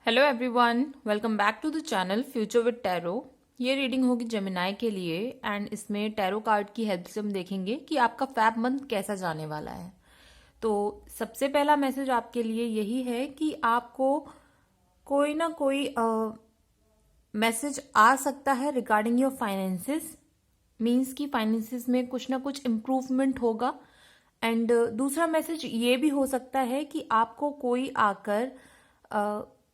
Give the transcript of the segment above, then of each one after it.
Hello everyone, welcome back to the channel future with tarot. ये reading होगी Gemini के लिए एंड इसमें टैरो कार्ड की हेल्प से हम देखेंगे कि आपका फैब मंथ कैसा जाने वाला है। तो सबसे पहला मैसेज आपके लिए यही है कि आपको कोई ना कोई मैसेज आ सकता है रिगार्डिंग योर फाइनेंसेस। मीन्स कि फाइनेंसेस में कुछ ना कुछ इम्प्रूवमेंट होगा। एंड दूसरा मैसेज ये भी हो सकता है कि आपको कोई आकर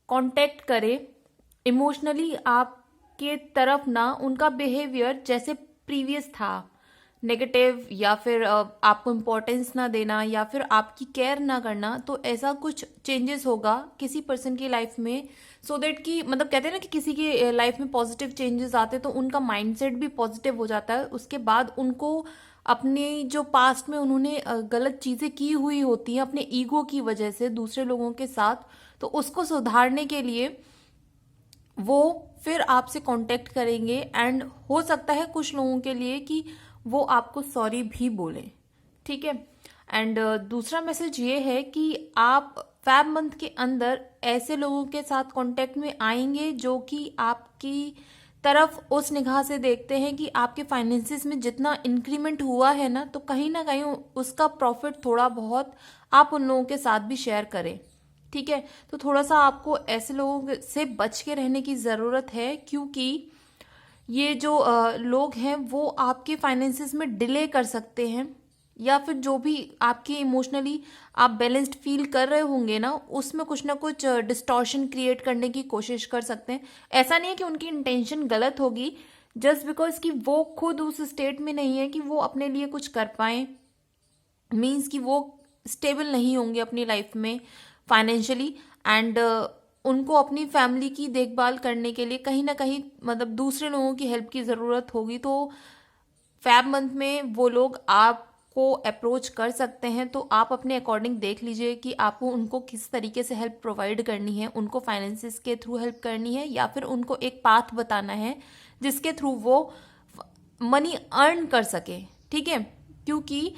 कांटेक्ट करे इमोशनली आपके तरफ, ना उनका बिहेवियर जैसे प्रीवियस था नेगेटिव, या फिर आपको इम्पोर्टेंस ना देना, या फिर आपकी केयर ना करना, तो ऐसा कुछ चेंजेस होगा किसी पर्सन की लाइफ में। सो दैट कि मतलब कहते हैं ना कि किसी की लाइफ में पॉजिटिव चेंजेस आते हैं तो उनका माइंडसेट भी पॉजिटिव हो जाता है। उसके बाद उनको अपने जो पास्ट में उन्होंने गलत चीजें की हुई होती हैं अपने ईगो की वजह से दूसरे लोगों के साथ, तो उसको सुधारने के लिए वो फिर आपसे कांटेक्ट करेंगे। एंड हो सकता है कुछ लोगों के लिए कि वो आपको सॉरी भी बोले, ठीक है। एंड दूसरा मैसेज ये है कि आप फैब मंथ के अंदर ऐसे लोगों के साथ कांटेक्ट में आएंगे जो कि आपकी तरफ उस निगाह से देखते हैं कि आपके फाइनेंसिस में जितना इंक्रीमेंट हुआ है ना, तो कहीं ना कहीं उसका प्रॉफिट थोड़ा बहुत आप उन लोगों के साथ भी शेयर करें, ठीक है। तो थोड़ा सा आपको ऐसे लोगों से बच के रहने की ज़रूरत है, क्योंकि ये जो लोग हैं वो आपके फाइनेंसिस में डिले कर सकते हैं, या फिर जो भी आपके इमोशनली आप बैलेंस्ड फील कर रहे होंगे ना, उसमें कुछ ना कुछ डिस्टॉर्शन क्रिएट करने की कोशिश कर सकते हैं। ऐसा नहीं है कि उनकी इंटेंशन गलत होगी, जस्ट बिकॉज कि वो खुद उस स्टेट में नहीं है कि वो अपने लिए कुछ कर पाए। मीन्स कि वो स्टेबल नहीं होंगे अपनी लाइफ में फाइनेंशियली। एंड उनको अपनी फैमिली की देखभाल करने के लिए कहीं ना कहीं मतलब दूसरे लोगों की हेल्प की ज़रूरत होगी। तो फैब मंथ में वो लोग आपको अप्रोच कर सकते हैं, तो आप अपने अकॉर्डिंग देख लीजिए कि आपको उनको किस तरीके से हेल्प प्रोवाइड करनी है। उनको फाइनेंसिस के थ्रू हेल्प करनी है, या फिर उनको एक पाथ बताना है जिसके थ्रू वो मनी अर्न कर सके, ठीक है। क्योंकि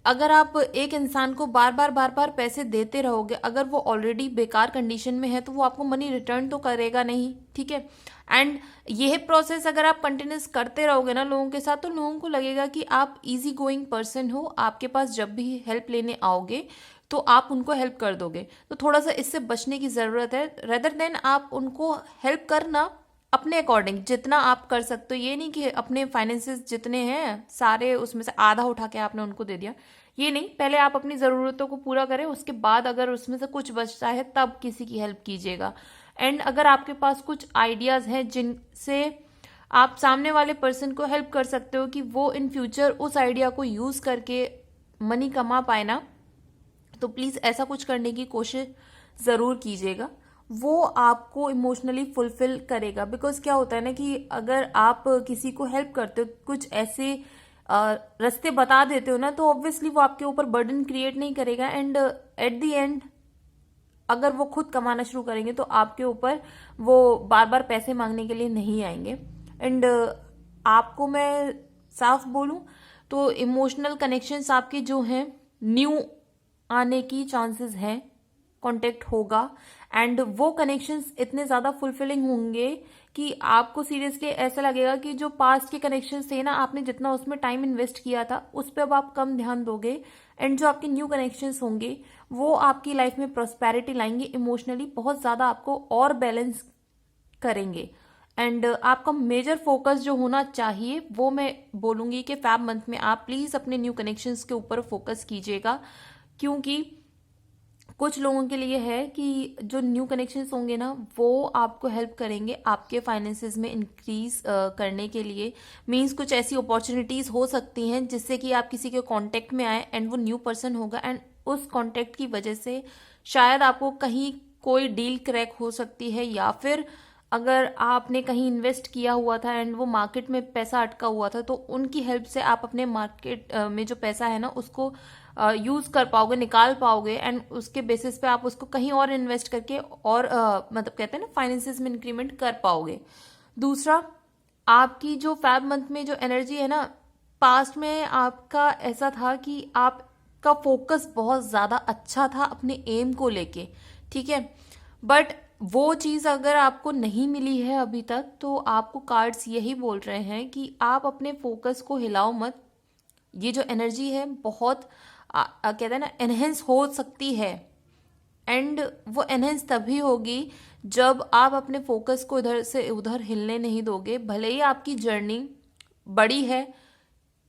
अगर आप एक इंसान को बार बार पैसे देते रहोगे, अगर वो ऑलरेडी बेकार कंडीशन में है, तो वो आपको मनी रिटर्न तो करेगा नहीं, ठीक है। एंड यह प्रोसेस अगर आप कंटिन्यूस करते रहोगे ना लोगों के साथ, तो लोगों को लगेगा कि आप इजी गोइंग पर्सन हो, आपके पास जब भी हेल्प लेने आओगे तो आप उनको हेल्प कर दोगे। तो थोड़ा सा इससे बचने की ज़रूरत है। रेदर देन आप उनको हेल्प करना अपने अकॉर्डिंग जितना आप कर सकते हो। ये नहीं कि अपने फाइनेंसेस जितने हैं सारे उसमें से आधा उठा के आपने उनको दे दिया, ये नहीं। पहले आप अपनी ज़रूरतों को पूरा करें, उसके बाद अगर उसमें से कुछ बचता है तब किसी की हेल्प कीजिएगा। एंड अगर आपके पास कुछ आइडियाज़ हैं जिनसे आप सामने वाले पर्सन को हेल्प कर सकते हो कि वो इन फ्यूचर उस आइडिया को यूज़ करके मनी कमा पाए ना, तो प्लीज़ ऐसा कुछ करने की कोशिश ज़रूर कीजिएगा। वो आपको इमोशनली फुलफिल करेगा। बिकॉज क्या होता है ना कि अगर आप किसी को हेल्प करते हो, कुछ ऐसे रास्ते बता देते हो ना, तो ऑब्वियसली वो आपके ऊपर बर्डन क्रिएट नहीं करेगा। एंड एट द एंड अगर वो खुद कमाना शुरू करेंगे तो आपके ऊपर वो बार बार पैसे मांगने के लिए नहीं आएंगे। एंड आपको मैं साफ बोलूं तो इमोशनल कनेक्शंस आपके जो हैं न्यू आने की चांसेस हैं, कांटेक्ट होगा। एंड वो कनेक्शंस इतने ज़्यादा फुलफिलिंग होंगे कि आपको सीरियसली ऐसा लगेगा कि जो पास्ट के कनेक्शंस थे ना, आपने जितना उसमें टाइम इन्वेस्ट किया था उस पर अब आप कम ध्यान दोगे। एंड जो आपके न्यू कनेक्शंस होंगे वो आपकी लाइफ में प्रॉस्पेरिटी लाएंगे, इमोशनली बहुत ज़्यादा आपको और बैलेंस करेंगे। एंड आपका मेजर फोकस जो होना चाहिए वो मैं बोलूँगी कि फैब मंथ में आप प्लीज़ अपने न्यू कनेक्शंस के ऊपर फोकस कीजिएगा। क्योंकि कुछ लोगों के लिए है कि जो न्यू कनेक्शंस होंगे ना, वो आपको हेल्प करेंगे आपके फाइनेंसेस में इंक्रीज करने के लिए। मींस कुछ ऐसी अपॉर्चुनिटीज़ हो सकती हैं जिससे कि आप किसी के कांटेक्ट में आए एंड वो न्यू पर्सन होगा, एंड उस कांटेक्ट की वजह से शायद आपको कहीं कोई डील क्रैक हो सकती है, या फिर अगर आपने कहीं इन्वेस्ट किया हुआ था एंड वो मार्केट में पैसा अटका हुआ था, तो उनकी हेल्प से आप अपने मार्केट में जो पैसा है ना उसको यूज़ कर पाओगे, निकाल पाओगे। एंड उसके बेसिस पे आप उसको कहीं और इन्वेस्ट करके और मतलब कहते हैं ना फाइनेंसिस में इंक्रीमेंट कर पाओगे। दूसरा, आपकी जो फैब मंथ में जो एनर्जी है ना, पास्ट में आपका ऐसा था कि आपका फोकस बहुत ज़्यादा अच्छा था अपने एम को लेके, ठीक है। बट वो चीज़ अगर आपको नहीं मिली है अभी तक, तो आपको कार्ड्स यही बोल रहे हैं कि आप अपने फोकस को हिलाओ मत। ये जो एनर्जी है बहुत कहते हैं ना, एनहेंस हो सकती है। एंड वो एनहेंस तभी होगी जब आप अपने फोकस को इधर से उधर हिलने नहीं दोगे। भले ही आपकी जर्नी बड़ी है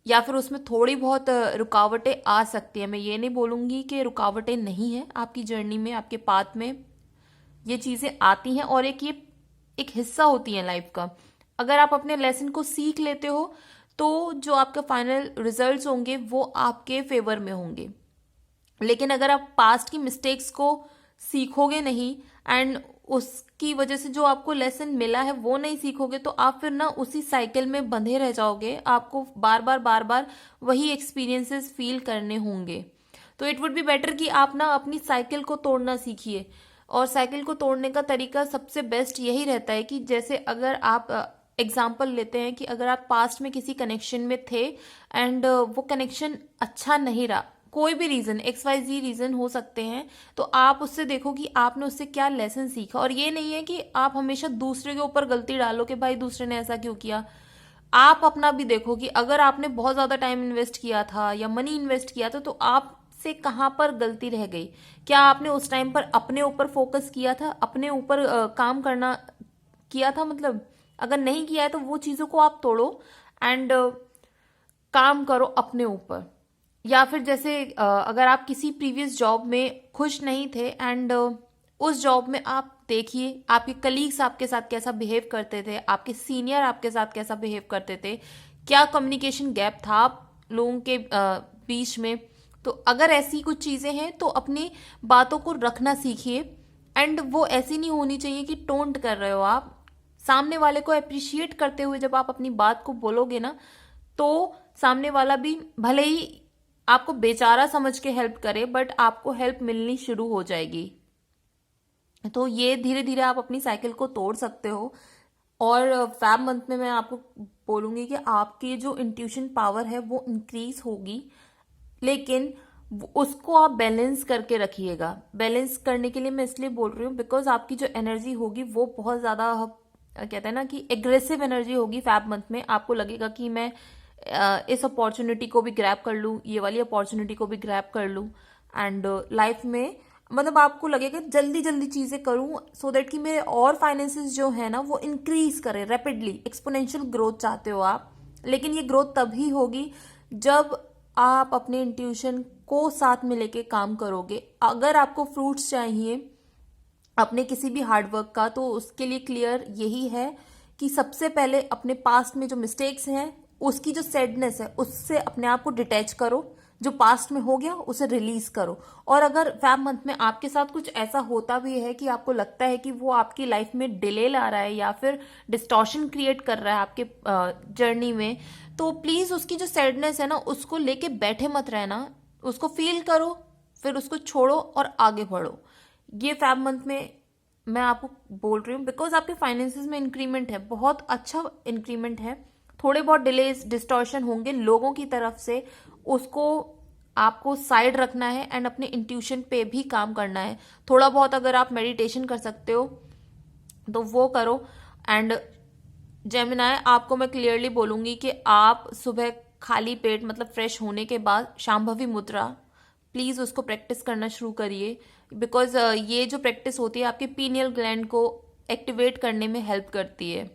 या फिर उसमें थोड़ी बहुत रुकावटें आ सकती है, मैं ये नहीं बोलूँगी कि रुकावटें नहीं है आपकी जर्नी में, आपके पाथ में ये चीज़ें आती हैं और ये एक हिस्सा होती है लाइफ का। अगर आप अपने लेसन को सीख लेते हो तो जो आपका फाइनल रिजल्ट्स होंगे वो आपके फेवर में होंगे। लेकिन अगर आप पास्ट की मिस्टेक्स को सीखोगे नहीं एंड उसकी वजह से जो आपको लेसन मिला है वो नहीं सीखोगे, तो आप फिर ना उसी साइकिल में बंधे रह जाओगे। आपको बार बार वही एक्सपीरियंसेस फील करने होंगे। तो इट वुड बी बेटर कि आप ना अपनी साइकिल को तोड़ना सीखिए। और साइकिल को तोड़ने का तरीका सबसे बेस्ट यही रहता है कि जैसे अगर आप एग्जाम्पल लेते हैं कि अगर आप पास्ट में किसी कनेक्शन में थे एंड वो कनेक्शन अच्छा नहीं रहा, कोई भी रीज़न XYZ रीज़न हो सकते हैं, तो आप उससे देखो कि आपने उससे क्या लेसन सीखा। और ये नहीं है कि आप हमेशा दूसरे के ऊपर गलती डालो कि भाई दूसरे ने ऐसा क्यों किया। आप अपना भी देखो कि अगर आपने बहुत ज़्यादा टाइम इन्वेस्ट किया था या मनी इन्वेस्ट किया था, तो आप से कहाँ पर गलती रह गई। क्या आपने उस टाइम पर अपने ऊपर फोकस किया था, अपने ऊपर काम करना किया था? मतलब अगर नहीं किया है तो वो चीज़ों को आप तोड़ो एंड काम करो अपने ऊपर। या फिर जैसे अगर आप किसी प्रीवियस जॉब में खुश नहीं थे एंड उस जॉब में आप देखिए आपके कलीग्स आपके साथ कैसा बिहेव करते थे, आपके सीनियर आपके साथ कैसा बिहेव करते थे, क्या कम्युनिकेशन गैप था आप लोगों के बीच में। तो अगर ऐसी कुछ चीज़ें हैं तो अपनी बातों को रखना सीखिए। एंड वो ऐसी नहीं होनी चाहिए कि टोंट कर रहे हो आप। सामने वाले को अप्रिशिएट करते हुए जब आप अपनी बात को बोलोगे ना, तो सामने वाला भी भले ही आपको बेचारा समझ के हेल्प करे, बट आपको हेल्प मिलनी शुरू हो जाएगी। तो ये धीरे धीरे आप अपनी साइकिल को तोड़ सकते हो। और फैब मंथ में मैं आपको बोलूँगी कि आपकी जो इंट्यूशन पावर है वो इंक्रीज होगी, लेकिन उसको आप बैलेंस करके रखिएगा। बैलेंस करने के लिए मैं इसलिए बोल रही हूँ बिकॉज आपकी जो एनर्जी होगी वो बहुत ज़्यादा कहते हैं ना कि एग्रेसिव एनर्जी होगी। फैब मंथ में आपको लगेगा कि मैं इस अपॉर्चुनिटी को भी ग्रैब कर लूँ, ये वाली अपॉर्चुनिटी को भी ग्रैब कर लूँ। एंड लाइफ में मतलब आपको लगेगा जल्दी जल्दी चीज़ें करूँ सो दैट कि मेरे और फाइनेंसेस जो है ना वो इंक्रीज करें रैपिडली। एक्सपोनेंशियल ग्रोथ चाहते हो आप, लेकिन ये ग्रोथ तभी होगी जब आप अपने इंट्यूशन को साथ में लेके काम करोगे। अगर आपको फ्रूट्स चाहिए अपने किसी भी हार्डवर्क का, तो उसके लिए क्लियर यही है कि सबसे पहले अपने पास्ट में जो मिस्टेक्स हैं उसकी जो सैडनेस है उससे अपने आप को डिटैच करो। जो पास्ट में हो गया उसे रिलीज करो। और अगर फैब मंथ में आपके साथ कुछ ऐसा होता भी है कि आपको लगता है कि वो आपकी लाइफ में डिले ला रहा है या फिर डिस्टॉर्शन क्रिएट कर रहा है आपके जर्नी में, तो प्लीज उसकी जो सैडनेस है ना उसको लेके बैठे मत रहना। उसको फील करो, फिर उसको छोड़ो और आगे बढ़ो। ये फैब मंथ में मैं आपको बोल रही हूँ बिकॉज आपके फाइनेंसेस में इंक्रीमेंट है, बहुत अच्छा इंक्रीमेंट है। थोड़े बहुत डिलेज डिस्टॉर्शन होंगे लोगों की तरफ से, उसको आपको साइड रखना है एंड अपने इंट्यूशन पे भी काम करना है। थोड़ा बहुत अगर आप मेडिटेशन कर सकते हो तो वो करो। एंड जेमिनाई आपको मैं क्लियरली बोलूंगी कि आप सुबह खाली पेट मतलब फ्रेश होने के बाद शांभवी मुद्रा प्लीज़ उसको प्रैक्टिस करना शुरू करिए। बिकॉज ये जो प्रैक्टिस होती है आपके पीनियल ग्लैंड को एक्टिवेट करने में हेल्प करती है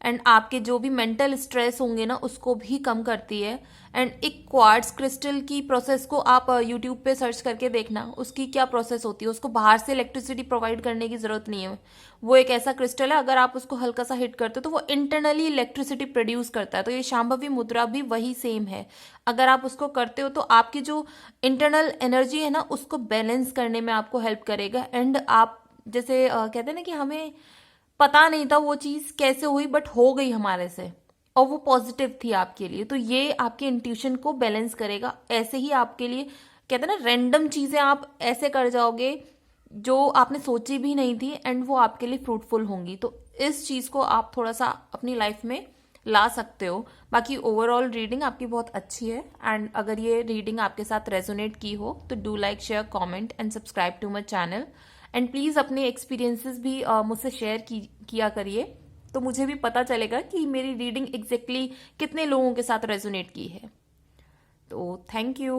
एंड आपके जो भी मेंटल स्ट्रेस होंगे ना उसको भी कम करती है। एंड एक क्वार्ट्ज क्रिस्टल की प्रोसेस को आप यूट्यूब पे सर्च करके देखना उसकी क्या प्रोसेस होती है। उसको बाहर से इलेक्ट्रिसिटी प्रोवाइड करने की ज़रूरत नहीं है। वो एक ऐसा क्रिस्टल है अगर आप उसको हल्का सा हिट करते हो तो वो इंटरनली इलेक्ट्रिसिटी प्रोड्यूस करता है। तो ये शांभवी मुद्रा भी वही सेम है। अगर आप उसको करते हो तो आपकी जो इंटरनल एनर्जी है ना उसको बैलेंस करने में आपको हेल्प करेगा। एंड आप जैसे कहते हैं ना कि हमें पता नहीं था वो चीज़ कैसे हुई बट हो गई हमारे से और वो पॉजिटिव थी आपके लिए, तो ये आपके इंट्यूशन को बैलेंस करेगा। ऐसे ही आपके लिए कहते हैं ना रैंडम चीज़ें आप ऐसे कर जाओगे जो आपने सोची भी नहीं थी एंड वो आपके लिए फ्रूटफुल होंगी। तो इस चीज़ को आप थोड़ा सा अपनी लाइफ में ला सकते हो। बाकी ओवरऑल रीडिंग आपकी बहुत अच्छी है एंड अगर ये रीडिंग आपके साथ रेजोनेट की हो तो do like share comment and subscribe to my channel. And please अपने एक्सपीरियंसेस भी मुझसे शेयर किया करिए, तो मुझे भी पता चलेगा कि मेरी रीडिंग एग्जैक्टली कितने लोगों के साथ रेजोनेट की है। तो थैंक यू।